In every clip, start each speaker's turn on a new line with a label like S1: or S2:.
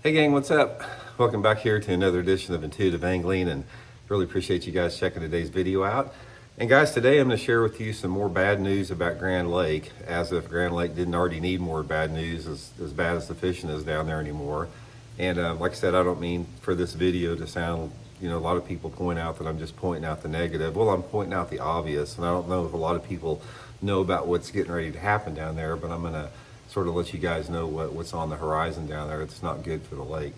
S1: Hey gang, what's up? Welcome back here to another edition of Intuitive Angling, and really appreciate you guys checking today's video out. And guys, today I'm going to share with you some more bad news about Grand Lake, as if Grand Lake didn't already need more bad news, as bad as the fishing is down there anymore. And like I said, I don't mean for this video to sound, a lot of people point out that I'm just pointing out the negative. Well, I'm pointing out the obvious, and I don't know if a lot of people know about what's getting ready to happen down there, but I'm going to sort of let you guys know what's on the horizon down there. It's not good for the lake.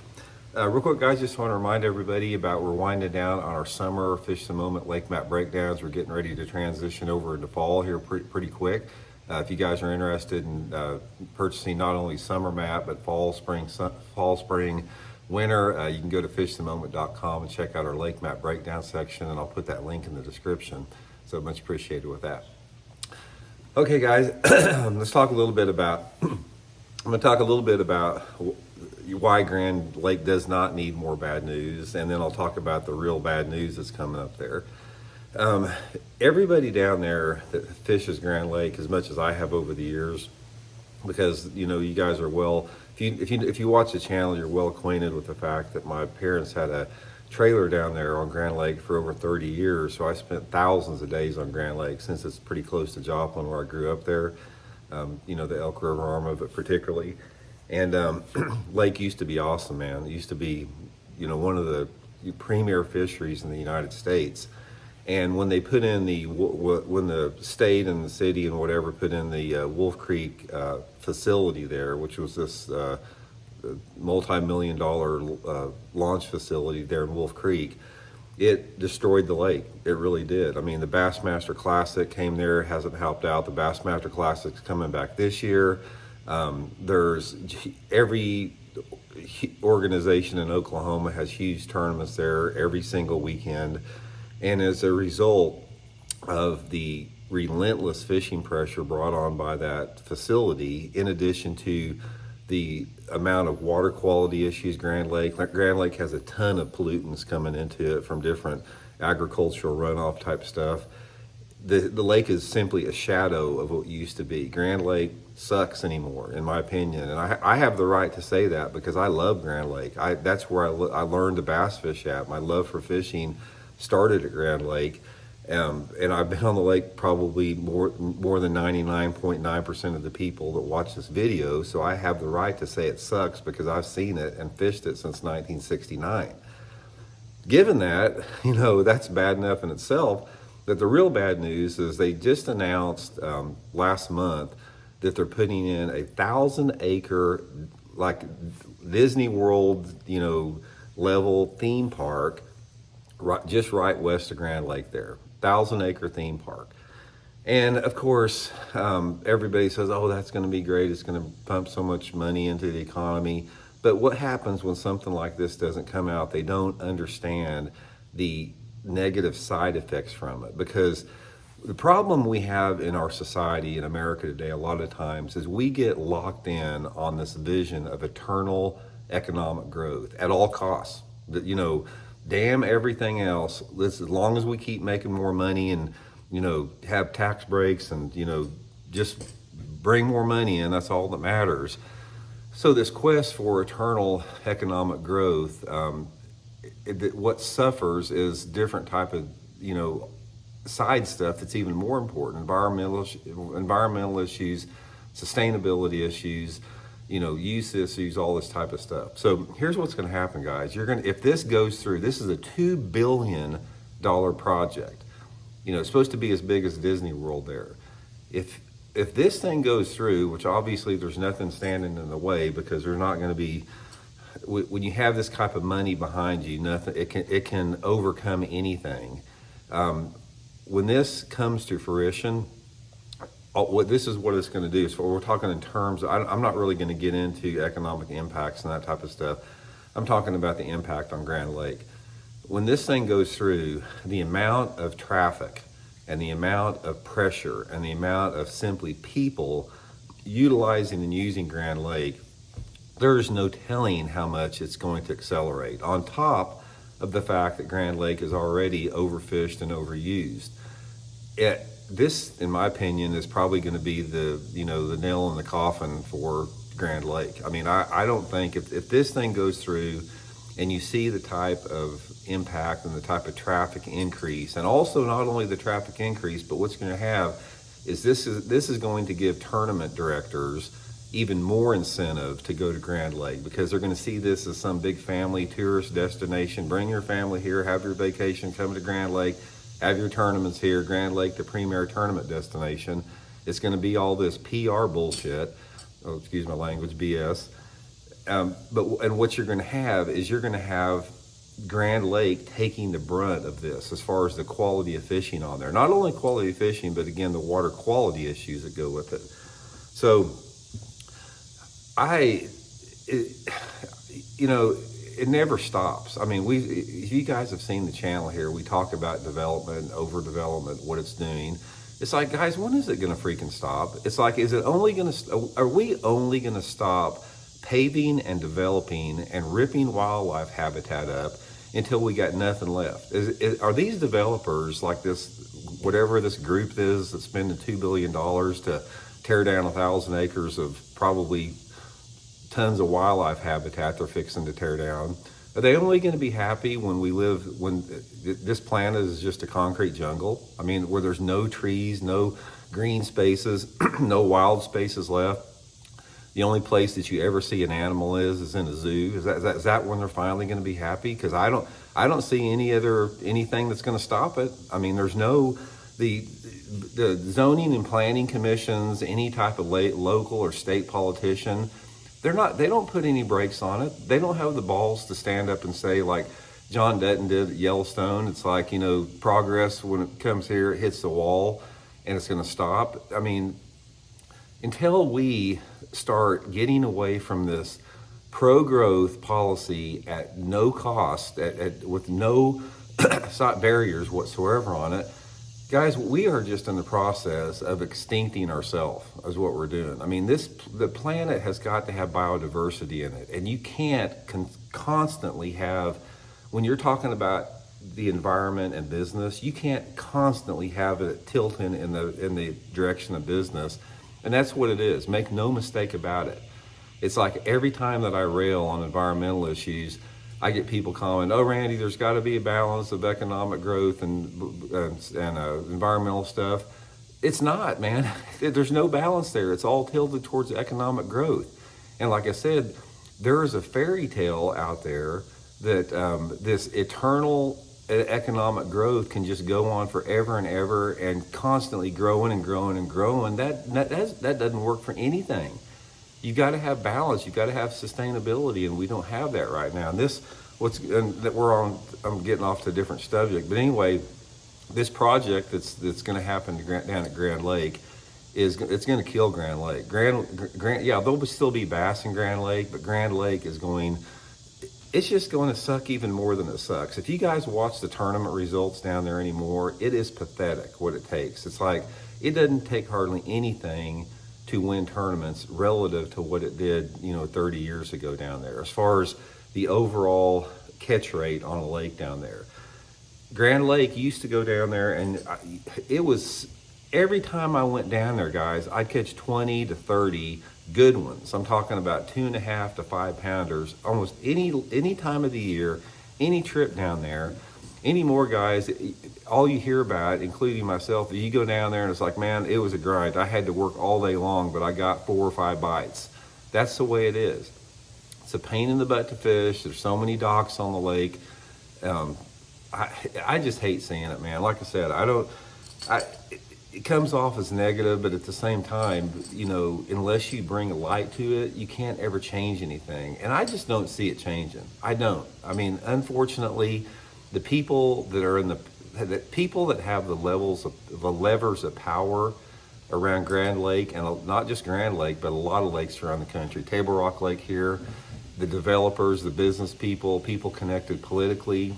S1: Real quick, guys, just want to remind everybody about we're winding down on our summer Fish the Moment lake map breakdowns. We're getting ready to transition over into fall here pretty quick. If you guys are interested in purchasing not only summer map, but fall, spring, winter, you can go to fishthemoment.com and check out our lake map breakdown section, and I'll put that link in the description. So much appreciated with that. Okay, guys, let's talk a little bit about, I'm going to talk a little bit about why Grand Lake does not need more bad news, and then I'll talk about the real bad news that's coming up there. Everybody down there that fishes Grand Lake as much as I have over the years, because, you guys are if you watch the channel, you're well acquainted with the fact that my parents had a trailer down there on Grand Lake for over 30 years. So I spent thousands of days on Grand Lake, since it's pretty close to Joplin where I grew up there, the Elk River arm of it particularly. And lake used to be awesome, man. It used to be, one of the premier fisheries in the United States. And when they put in when the state and the city and whatever put in the Wolf Creek facility there, which was this multi-million-dollar launch facility there in Wolf Creek, it destroyed the lake. It really did. I mean, the Bassmaster Classic came there, hasn't helped out. The Bassmaster Classic's coming back this year. There's every organization in Oklahoma has huge tournaments there every single weekend. And as a result of the relentless fishing pressure brought on by that facility, in addition to the amount of water quality issues, Grand Lake has a ton of pollutants coming into it from different agricultural runoff type stuff. The lake is simply a shadow of what it used to be. Grand Lake sucks anymore, in my opinion, and I have the right to say that because I love Grand Lake. That's where I learned to bass fish at. My love for fishing started at Grand Lake, and I've been on the lake probably more than 99.9% of the people that watch this video, so I have the right to say it sucks because I've seen it and fished it since 1969. Given that, that's bad enough in itself, that the real bad news is they just announced last month that they're putting in 1,000-acre, like Disney World, level theme park just right west of Grand Lake there. 1,000-acre theme park. And of course, everybody says, oh, that's going to be great. It's going to pump so much money into the economy. But what happens when something like this doesn't come out? They don't understand the negative side effects from it. Because the problem we have in our society in America today a lot of times is we get locked in on this vision of eternal economic growth at all costs. That, damn everything else. As long as we keep making more money and, have tax breaks and, just bring more money in, that's all that matters. So this quest for eternal economic growth, what suffers is different type of, side stuff that's even more important. Environmental issues, sustainability issues, use issues, all this type of stuff. So here's what's going to happen, guys. If this goes through, this is a $2 billion project. It's supposed to be as big as Disney World there. If this thing goes through, which obviously there's nothing standing in the way, because there's not going to be, when you have this type of money behind you, nothing, it can overcome anything. When this comes to fruition, this is what it's going to do. So we're talking in terms, I'm not really going to get into economic impacts and that type of stuff. I'm talking about the impact on Grand Lake. When this thing goes through, the amount of traffic and the amount of pressure and the amount of simply people utilizing and using Grand Lake, there's no telling how much it's going to accelerate. On top of the fact that Grand Lake is already overfished and overused. This, in my opinion, is probably going to be the nail in the coffin for Grand Lake. I mean, I don't think if this thing goes through and you see the type of impact and the type of traffic increase, and also not only the traffic increase, but what's going to have is this is going to give tournament directors even more incentive to go to Grand Lake, because they're going to see this as some big family tourist destination. Bring your family here, have your vacation, come to Grand Lake, have your tournaments here. Grand Lake, the premier tournament destination. It's going to be all this PR bullshit. Oh, excuse my language, BS. And what you're going to have is you're going to have Grand Lake taking the brunt of this as far as the quality of fishing on there. Not only quality of fishing, but again, the water quality issues that go with it. So it never stops. I mean, you guys have seen the channel here. We talk about development, overdevelopment, what it's doing. It's like, guys, when is it going to freaking stop? It's like, are we only going to stop paving and developing and ripping wildlife habitat up until we got nothing left? Are these developers like this, whatever this group is that's spending $2 billion to tear down 1,000 acres of probably tons of wildlife habitat they're fixing to tear down? Are they only going to be happy when this planet is just a concrete jungle? I mean, where there's no trees, no green spaces, no wild spaces left. The only place that you ever see an animal is in a zoo. Is that when they're finally going to be happy? Because I don't see anything that's going to stop it. I mean, there's the zoning and planning commissions, any type of local or state politician. They don't put any brakes on it. They don't have the balls to stand up and say, like John Dutton did at Yellowstone, it's like, progress, when it comes here, it hits the wall and it's going to stop. I mean, until we start getting away from this pro-growth policy at no cost, with no barriers whatsoever on it, guys, we are just in the process of extincting ourselves, is what we're doing. I mean, the planet has got to have biodiversity in it, and you can't constantly have, when you're talking about the environment and business, you can't constantly have it tilting in the direction of business, and that's what it is. Make no mistake about it. It's like every time that I rail on environmental issues, I get people commenting, "Oh, Randy, there's got to be a balance of economic growth and environmental stuff." It's not, man. There's no balance there. It's all tilted towards economic growth. And like I said, there is a fairy tale out there that this eternal economic growth can just go on forever and ever and constantly growing and growing and growing. That doesn't work for anything. You got to have balance. You got to have sustainability, and we don't have that right now. And I'm getting off to a different subject, but anyway, this project that's going to happen down at Grand Lake it's going to kill Grand Lake. Yeah, there'll still be bass in Grand Lake, but Grand Lake it's just going to suck even more than it sucks. If you guys watch the tournament results down there anymore, it is pathetic what it takes. It's like, it doesn't take hardly anything to win tournaments relative to what it did, 30 years ago down there, as far as the overall catch rate on a lake down there. Grand Lake used to go down there, and it was, every time I went down there, guys, I'd catch 20 to 30 good ones. I'm talking about 2.5 to 5 pounders, almost any time of the year, any trip down there. Anymore, guys, all you hear about, including myself, you go down there and it's like, man, it was a grind. I had to work all day long, but I got 4 or 5 bites. That's the way it is. It's a pain in the butt to fish. There's so many docks on the lake. I just hate seeing it, man. Like I said, it comes off as negative, but at the same time, unless you bring a light to it, you can't ever change anything. And I just don't see it changing. I don't. I mean, unfortunately, the people that people that have the levers of power around Grand Lake, and not just Grand Lake, but a lot of lakes around the country, Table Rock Lake here, the developers, the business people connected politically,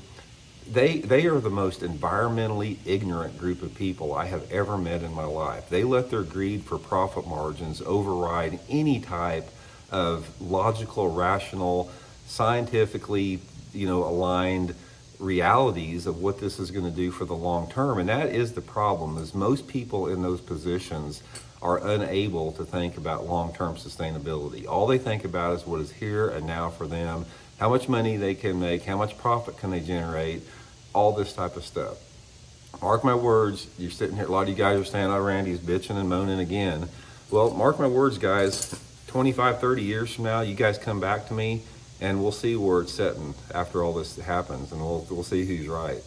S1: they are the most environmentally ignorant group of people I have ever met in my life. They let their greed for profit margins override any type of logical, rational, scientifically, aligned realities of what this is going to do for the long term. And that is the problem, is most people in those positions are unable to think about long-term sustainability. All they think about is what is here and now for them, how much money they can make, how much profit can they generate, all this type of stuff. Mark my words, you're sitting here, a lot of you guys are saying, oh, Randy's bitching and moaning again. Well, mark my words, guys, 25, 30 years from now, you guys come back to me and we'll see where it's sitting after all this happens, and we'll see who's right.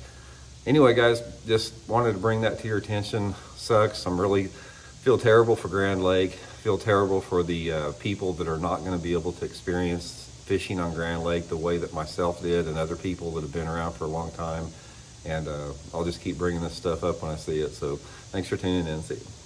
S1: Anyway, guys, just wanted to bring that to your attention. Sucks. I'm really feel terrible for Grand Lake. Feel terrible for the people that are not going to be able to experience fishing on Grand Lake the way that myself did and other people that have been around for a long time. And I'll just keep bringing this stuff up when I see it. So thanks for tuning in. See you.